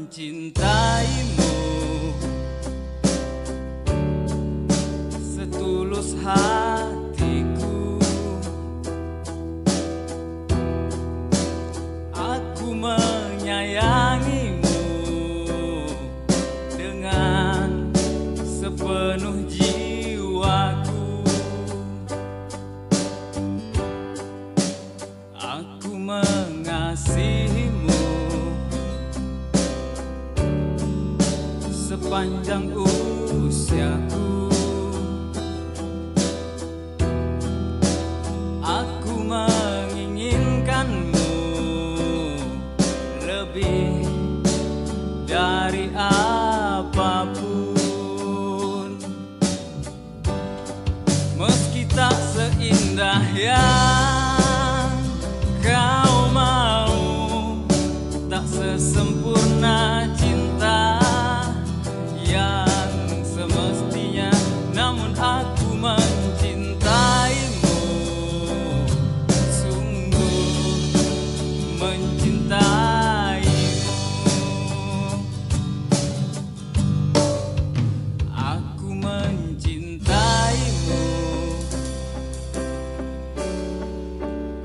mencintaimu setulus hatiku. Aku menyayangimu dengan sepenuh jiwaku. Aku mengasihimu sepanjang usiaku. Aku menginginkanmu lebih dari apapun. Meski tak seindah yang kau mau, tak sesempurna cinta yang semestinya, namun aku mencintaimu, sungguh mencintaimu. Aku mencintaimu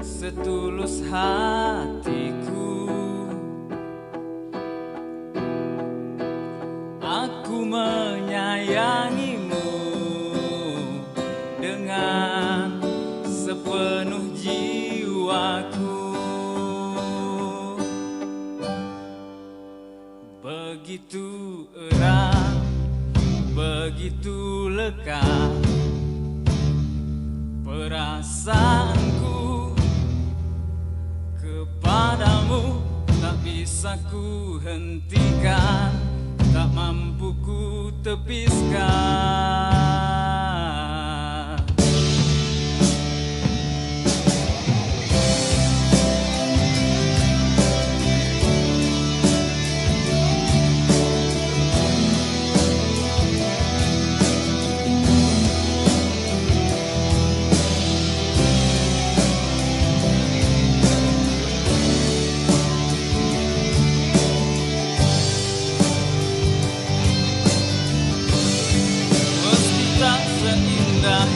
setulus hatiku. Aku menyayangimu dengan sepenuh jiwaku. Begitu erat, begitu lekat perasaanku kepadamu, tak bisa ku hentikan, tak mampu ku tepiskan.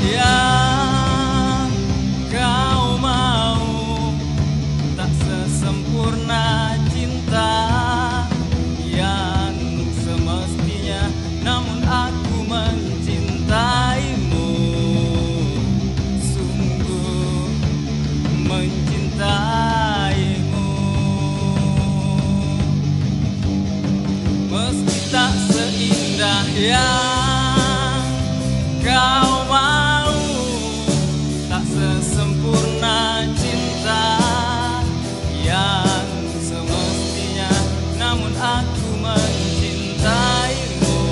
Yang kau mau, tak sesempurna cinta yang semestinya, namun aku mencintaimu, sungguh mencintaimu. Meski tak seindah yang kau mau, tak sesempurna cinta yang semestinya, namun aku mencintaimu,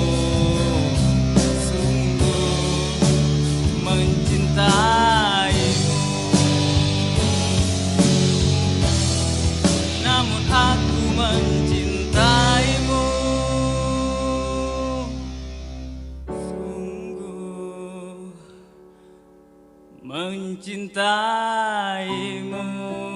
sungguh mencintaimu. Namun aku mencintaimu, mencintaimu.